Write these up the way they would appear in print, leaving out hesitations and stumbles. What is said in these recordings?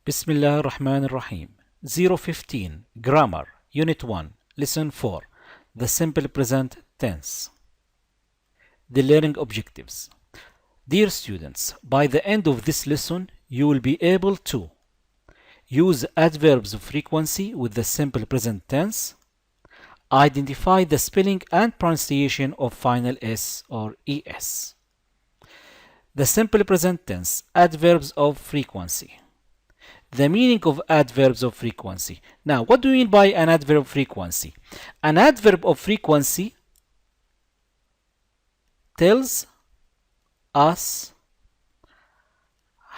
Bismillah ar-Rahman ar-Rahim. 015 Grammar Unit 1 Lesson 4 The Simple Present Tense. The Learning Objectives. Dear students, by the end of this lesson you will be able to use adverbs of frequency with the simple present tense, identify the spelling and pronunciation of final S or ES. The simple present tense, adverbs of frequency. The meaning of adverbs of frequency. Now, what do we mean by an adverb of frequency? An adverb of frequency tells us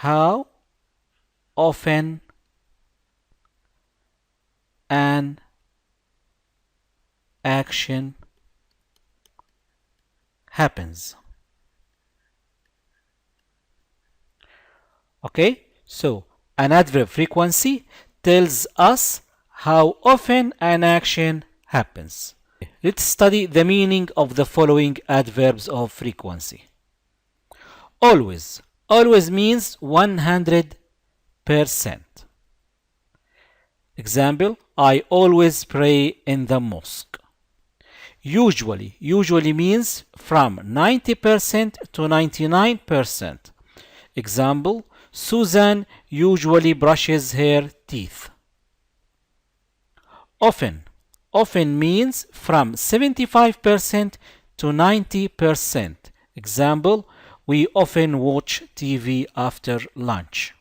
how often an action happens. Okay, so an adverb frequency tells us how often an action happens. Let's study the meaning of the following adverbs of frequency. Always. Always means 100%. Example, I always pray in the mosque. Usually. Usually means from 90% to 99%. Example, Susan usually brushes her teeth. Often. Often means from 75% to 90%. Example, we often watch TV after lunch.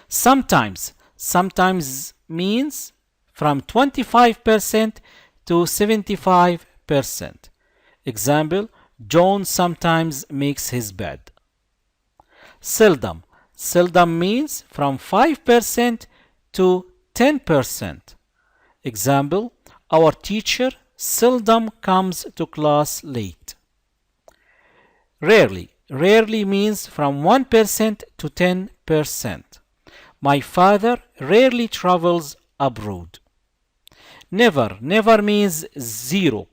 Sometimes. Sometimes means from 25% to 75%. Example, John sometimes makes his bed. Seldom. Seldom means from 5% to 10%. Example, our teacher seldom comes to class late. Rarely. Rarely means from 1% to 10%. My father rarely travels abroad. Never. Never means 0%.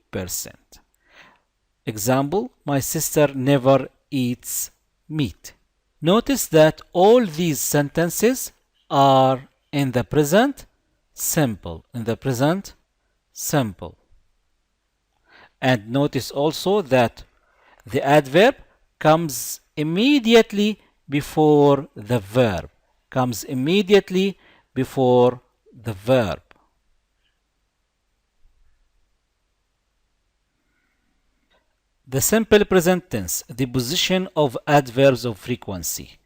Example, my sister never eats meat. Notice that all these sentences are in the present simple. In the present simple. And notice also that the adverb comes immediately before the verb. Comes immediately before the verb. The simple present tense, the position of adverbs of frequency.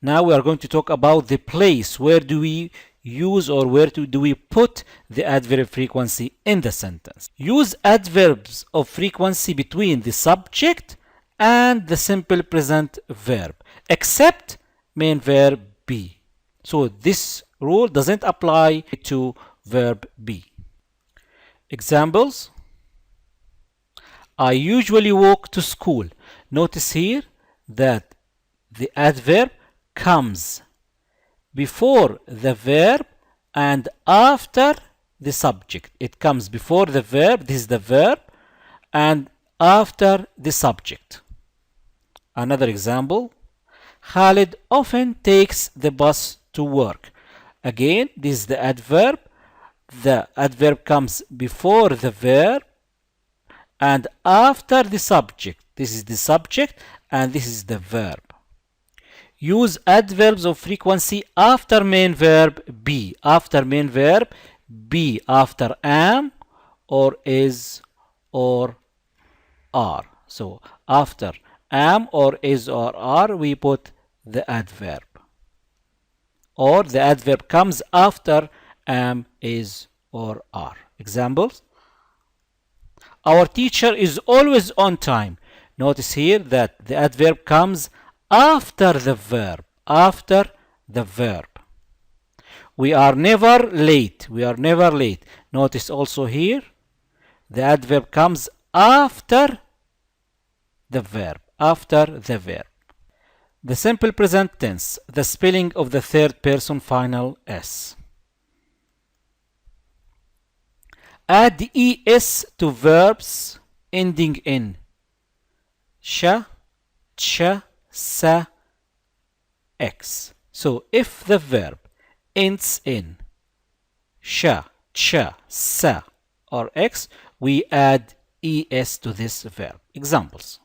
Now we are going to talk about the place. Where do we use or where do we put the adverb frequency in the sentence? Use adverbs of frequency between the subject and the simple present verb, except main verb be. So this rule doesn't apply to verb be. Examples. I usually walk to school. Notice here that the adverb comes before the verb and after the subject. It comes before the verb, this is the verb, and after the subject. Another example, Khalid often takes the bus to work. Again, this is the adverb. The adverb comes before the verb and after the subject. This is the subject and this is the verb. Use adverbs of frequency after main verb be. After main verb be. After am or is or are. So after am or is or are we put the adverb. Or the adverb comes after am, is or are. Examples. Our teacher is always on time. Notice here that the adverb comes after the verb. After the verb. We are never late. We are never late. Notice also here the adverb comes after the verb. After the verb. The simple present tense. The spelling of the third person final S. Add es to verbs ending in sh, ch, sa, x. So if the verb ends in sha, cha, sa, or x, we add es to this verb. Examples.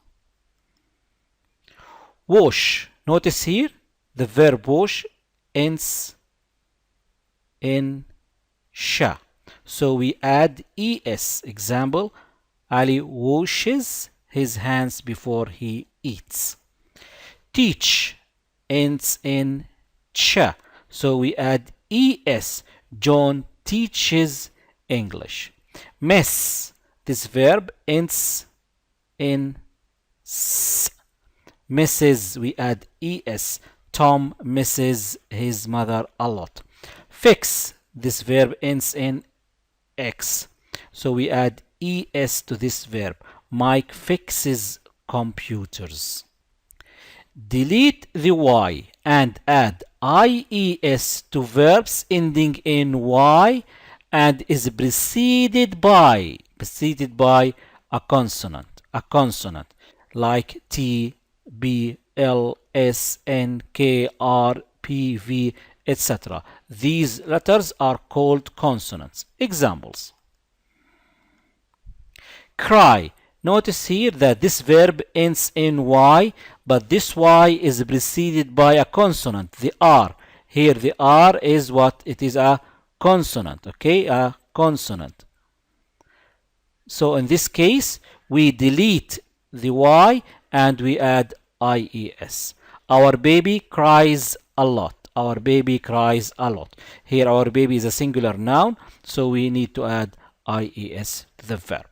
Wash. Notice here the verb wash ends in sha. So we add es. Example, Ali washes his hands before he eats. Teach ends in cha. So we add es. John teaches English. Mess. This verb ends in s. Misses, we add es. Tom misses his mother a lot. Fix. This verb ends in x. So we add es to this verb. Mike fixes computers. Delete the y and add ies to verbs ending in y and is preceded by a consonant like t, b, l, s, n, k, r, p, v, etc. These letters are called consonants. Examples. Cry. Notice here that this verb ends in y, but this y is preceded by a consonant, the r. Here the r is what? It is a consonant, okay? A consonant. So in this case, we delete the y and we add ies. Our baby cries a lot. Our baby cries a lot. Here our baby is a singular noun, so we need to add ies to the verb.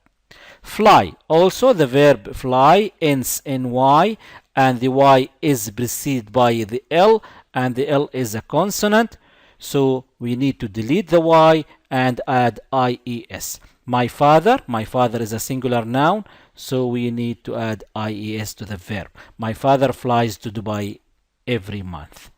Fly. Also the verb fly ends in y and the y is preceded by the l and the l is a consonant, so we need to delete the y and add ies. My father is a singular noun, so we need to add ies to the verb. My father flies to Dubai every month.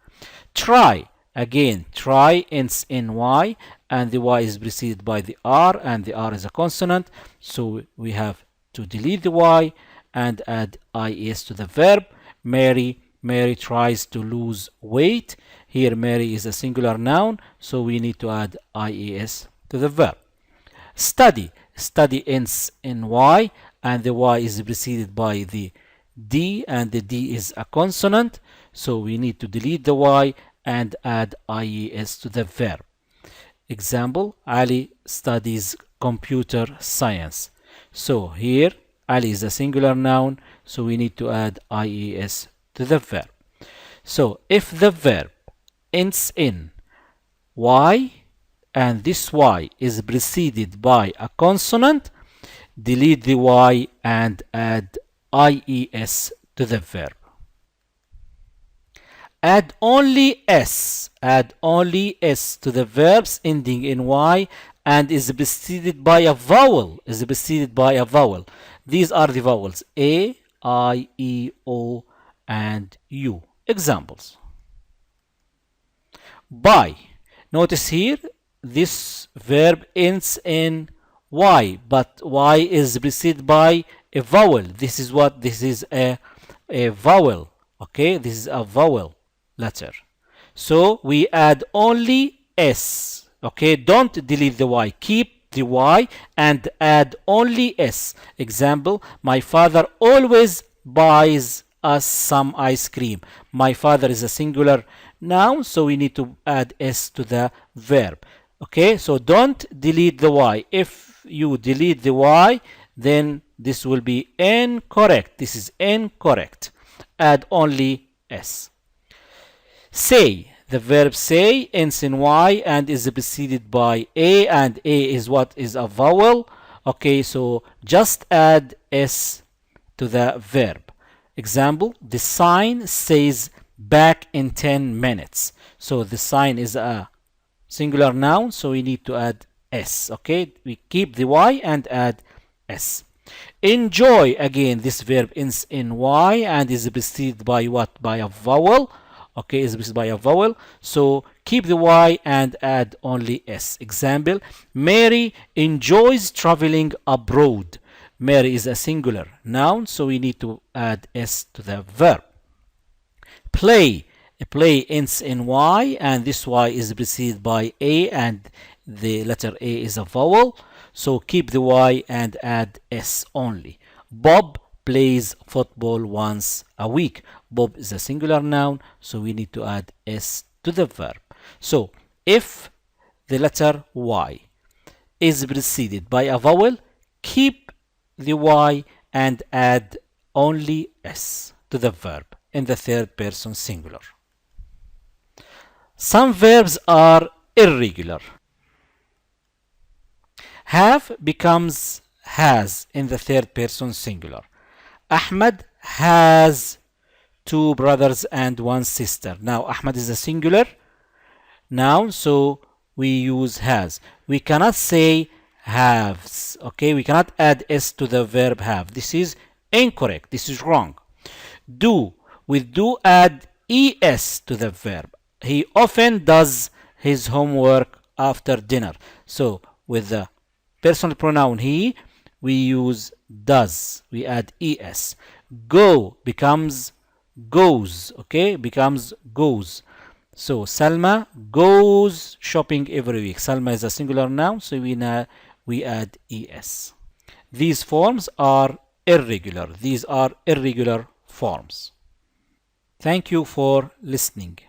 Try. Again, try ends in y and the y is preceded by the r and the r is a consonant, so we have to delete the y and add ies to the verb. Mary tries to lose weight. Here Mary is a singular noun, so we need to add ies to the verb. Study ends in y and the y is preceded by the d and the d is a consonant, so we need to delete the y and add ies to the verb. Example, Ali studies computer science. So here Ali is a singular noun, so we need to add ies to the verb. So if the verb ends in y and this y is preceded by a consonant, delete the y and add ies to the verb. Add only s to the verbs ending in y and is preceded by a vowel. These are the vowels a, I, E, O, and U. Examples. Buy. Notice here this verb ends in y, but y is preceded by a vowel. This is a vowel. Okay, this is a vowel letter. So we add only s. Okay, don't delete the y. Keep the y and add only s. Example, my father always buys us some ice cream. My father is a singular noun, so we need to add s to the verb. Okay, so don't delete the y. If you delete the y, then this will be incorrect. This is incorrect. Add only s. Say. The verb say ends in y and is preceded by a, and a is what? Is a vowel. Okay, so just add s to the verb. Example, the sign says back in 10 minutes. So the sign is a singular noun, so we need to add s. Okay, we keep the y and add s. Enjoy. Again, this verb ends in y and is preceded by what? By a vowel. Okay, is preceded by a vowel, so keep the y and add only s. Example, Mary enjoys traveling abroad. Mary is a singular noun, so we need to add s to the verb. Play. Play ends in Y, and this Y is preceded by A, and the letter A is a vowel. So keep the Y and add S only. Bob plays football once a week. Bob is a singular noun, so we need to add S to the verb. So if the letter Y is preceded by a vowel, keep the Y and add only S to the verb in the third person singular. Some verbs are irregular. Have becomes has in the third person singular. Ahmed has two brothers and one sister. Now, Ahmed is a singular noun, so we use has. We cannot say haves. Okay, we cannot add s to the verb have. This is incorrect. This is wrong. Do. With do, add es to the verb. He often does his homework after dinner. So with the personal pronoun he, we use does. We add es. Go becomes goes. Okay, becomes goes. So Salma goes shopping every week. Salma is a singular noun, so we add es. These forms are irregular. These are irregular forms. Thank you for listening.